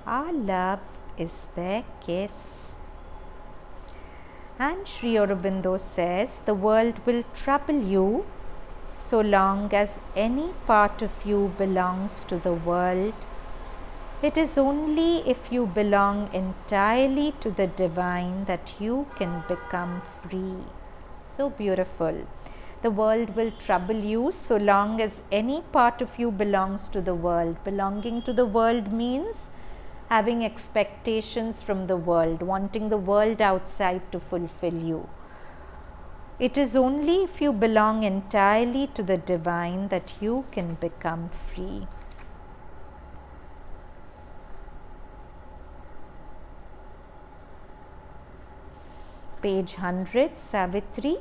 [SPEAKER 1] Our love is their kiss. And Sri Aurobindo says, the world will trouble you so long as any part of you belongs to the world. It is only if you belong entirely to the divine that you can become free. So beautiful. The world will trouble you so long as any part of you belongs to the world. Belonging to the world means having expectations from the world, wanting the world outside to fulfill you. It is only if you belong entirely to the divine that you can become free. Page 100, Savitri.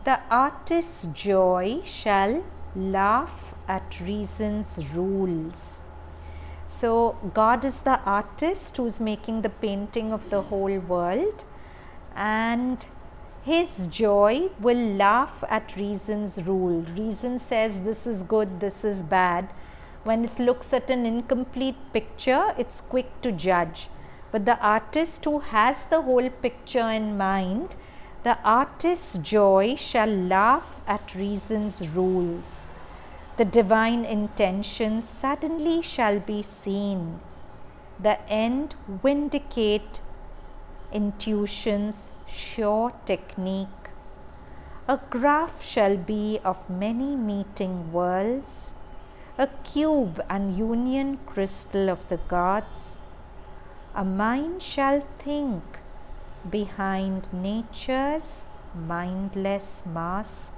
[SPEAKER 1] The artist's joy shall laugh at reason's rules. So God is the artist who's making the painting of the whole world, and his joy will laugh at reason's rule. Reason says this is good, this is bad. When it looks at an incomplete picture, it's quick to judge. But the artist who has the whole picture in mind, the artist's joy shall laugh at reason's rules. The divine intention suddenly shall be seen. The end vindicate intuition's sure technique. A graph shall be of many meeting worlds, a cube and union crystal of the gods. A mind shall think behind nature's mindless mask.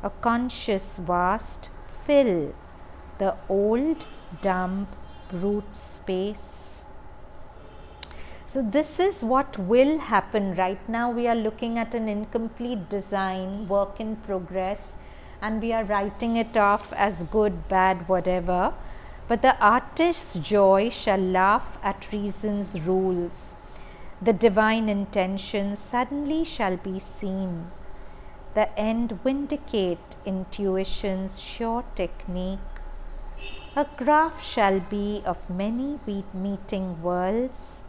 [SPEAKER 1] A conscious vast fill the old dumb brute space. So this is what will happen. Right now we are looking at an incomplete design, work in progress, and we are writing it off as good, bad, whatever. But the artist's joy shall laugh at reason's rules. The divine intention suddenly shall be seen. The end vindicate intuition's sure technique. A graph shall be of many meeting worlds.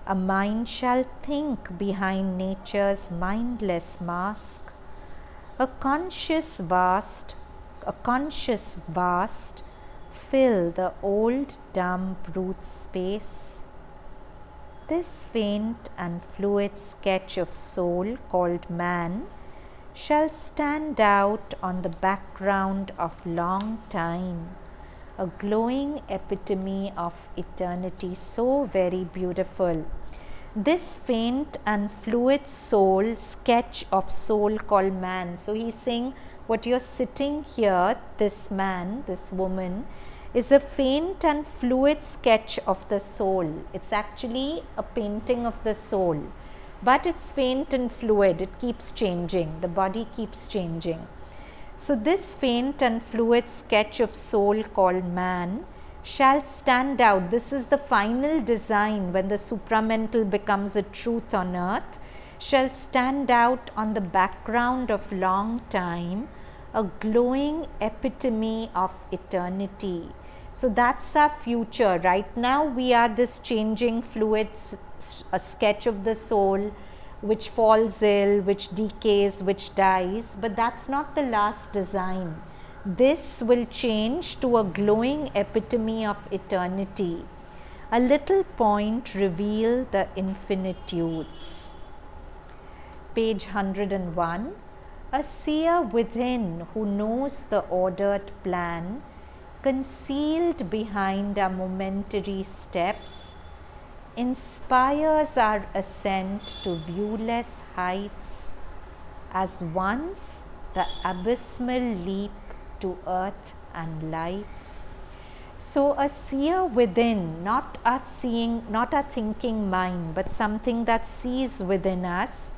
[SPEAKER 1] A mind shall think behind nature's mindless mask. A conscious vast fill the old dumb brute space. This faint and fluid sketch of soul called man shall stand out on the background of long time, a glowing epitome of eternity, so very beautiful. This faint and fluid soul sketch of soul called man. So he's saying what you're sitting here, this man, this woman, is a faint and fluid sketch of the soul. It's actually a painting of the soul, but it's faint and fluid. It keeps changing. The body keeps changing. So this faint and fluid sketch of soul called man shall stand out. This is the final design when the supramental becomes a truth on earth, shall stand out on the background of long time, a glowing epitome of eternity. So that's our future. Right now we are this changing fluid a sketch of the soul, which falls ill, which decays, which dies, but that's not the last design. This will change to a glowing epitome of eternity. A little point reveal the infinitudes. Page 101. A seer within who knows the ordered plan, concealed behind our momentary steps, inspires our ascent to viewless heights, as once the abysmal leap to earth and life. So a seer within, not our seeing, not our thinking mind, but something that sees within us.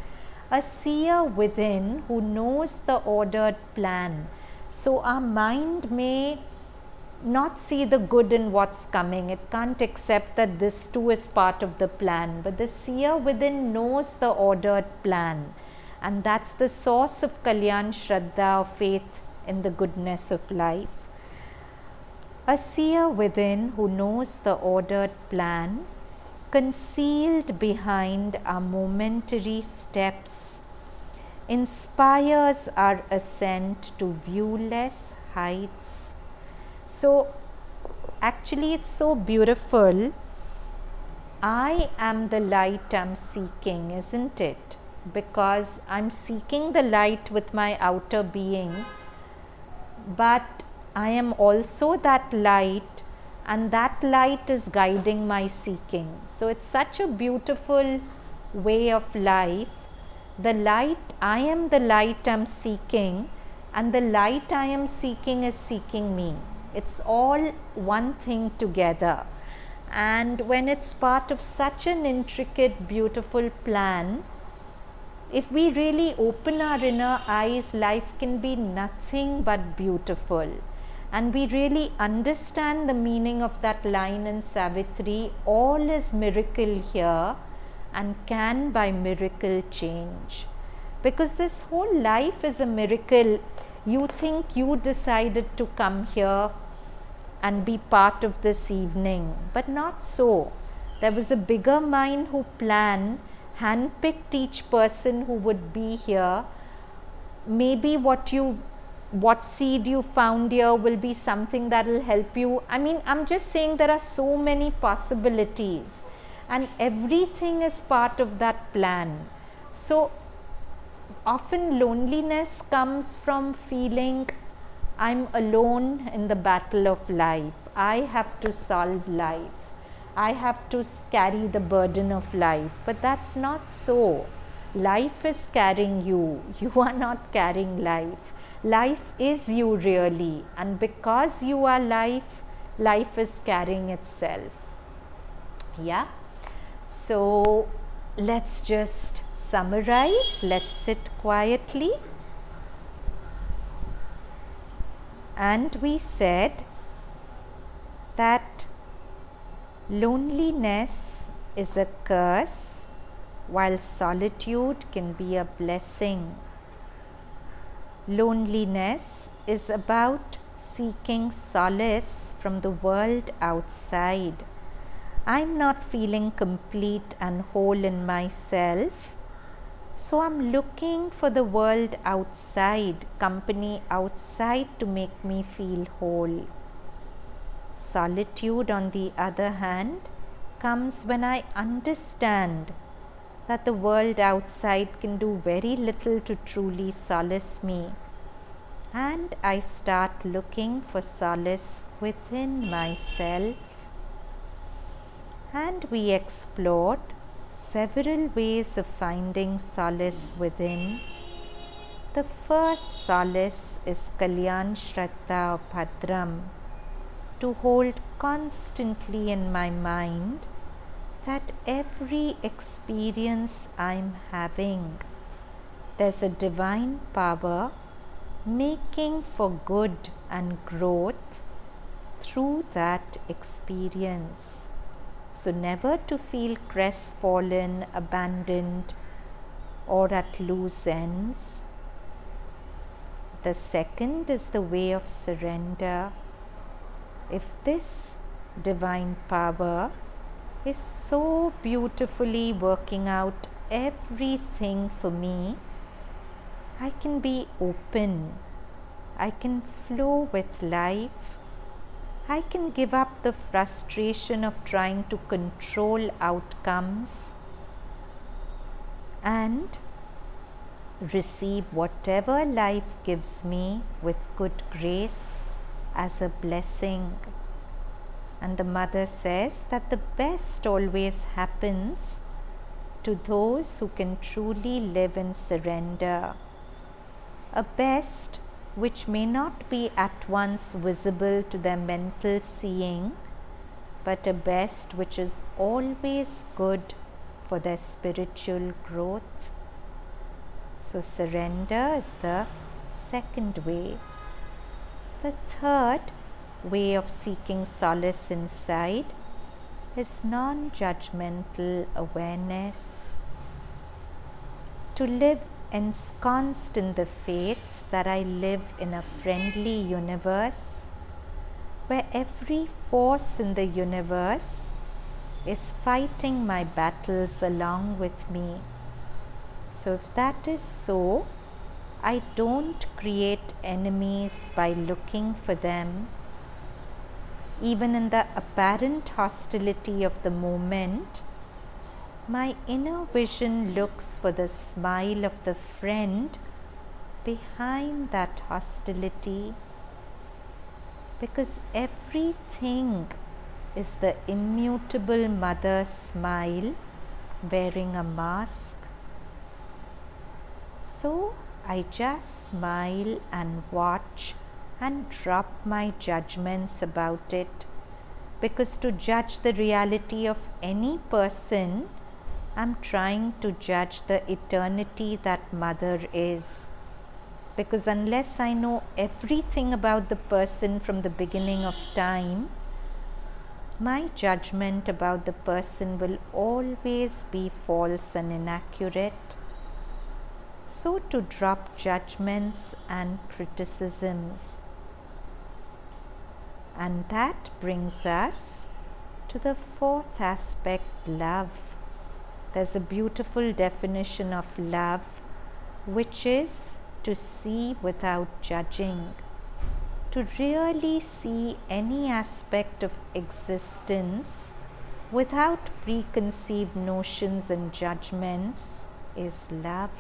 [SPEAKER 1] A seer within who knows the ordered plan. So our mind may not see the good in what's coming. It can't accept that this too is part of the plan. But the seer within knows the ordered plan. And that's the source of Kalyan Shraddha, of faith in the goodness of life. A seer within who knows the ordered plan, concealed behind our momentary steps, inspires our ascent to viewless heights. So actually it's so beautiful. I am the light I'm seeking, isn't it? Because I'm seeking the light with my outer being, but I am also that light, and that light is guiding my seeking. So it's such a beautiful way of life. The light, I am the light I'm seeking, and the light I am seeking is seeking me. It's all one thing together. And when it's part of such an intricate, beautiful plan, if we really open our inner eyes, life can be nothing but beautiful. And we really understand the meaning of that line in Savitri, all is miracle here and can by miracle change. Because this whole life is a miracle. You think you decided to come here and be part of this evening, but not so. There was a bigger mind who planned, handpicked each person who would be here. Maybe what seed you found here will be something that will help you. I mean, I'm just saying there are so many possibilities, and everything is part of that plan. So often loneliness comes from feeling I'm alone in the battle of life. I have to solve life. I have to carry the burden of life. But that's not so. Life is carrying you. You are not carrying life. Life is you really. And because you are life, life is carrying itself. Yeah. So let's just summarize. Let's sit quietly. And we said that loneliness is a curse while solitude can be a blessing. Loneliness is about seeking solace from the world outside. I'm not feeling complete and whole in myself, so I'm looking for the world outside, company outside to make me feel whole. Solitude, on the other hand, comes when I understand that the world outside can do very little to truly solace me, and I start looking for solace within myself. And we explored several ways of finding solace within. The first solace is Kalyan Shraddha or Bhadram, to hold constantly in my mind that every experience I'm having, there's a divine power making for good and growth through that experience. So never to feel crestfallen, abandoned, or at loose ends. The second is the way of surrender. If this divine power is so beautifully working out everything for me, I can be open, I can flow with life, I can give up the frustration of trying to control outcomes and receive whatever life gives me with good grace as a blessing. And the mother says that the best always happens to those who can truly live in surrender. A best which may not be at once visible to their mental seeing, but a best which is always good for their spiritual growth. So surrender is the second way. The third way of seeking solace inside is non-judgmental awareness. To live ensconced in the faith that I live in a friendly universe where every force in the universe is fighting my battles along with me. So if that is so, I don't create enemies by looking for them. Even in the apparent hostility of the moment, my inner vision looks for the smile of the friend behind that hostility, because everything is the immutable mother smile wearing a mask. So I just smile and watch and drop my judgments about it, because to judge the reality of any person, I'm trying to judge the eternity that mother is. Because unless I know everything about the person from the beginning of time, my judgment about the person will always be false and inaccurate. So to drop judgments and criticisms. And that brings us to the fourth aspect, love. There's a beautiful definition of love, which is to see without judging, to really see any aspect of existence without preconceived notions and judgments is love.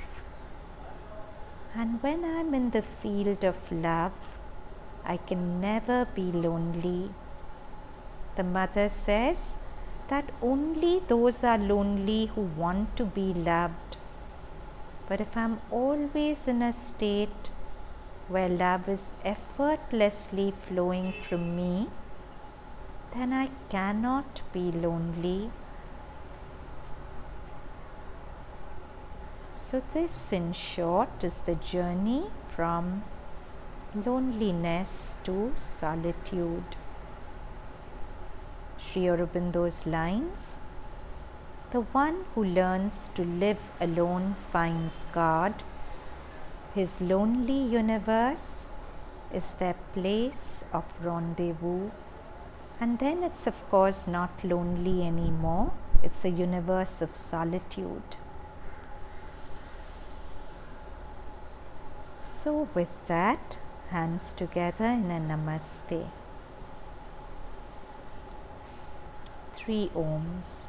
[SPEAKER 1] And when I'm in the field of love, I can never be lonely. The mother says that only those are lonely who want to be loved. But if I'm always in a state where love is effortlessly flowing from me, then I cannot be lonely. So this, in short, is the journey from loneliness to solitude. Sri Aurobindo's lines: The one who learns to live alone finds God. His lonely universe is their place of rendezvous. And then it's of course not lonely anymore. It's a universe of solitude. So with that, hands together in a namaste. 3 ohms.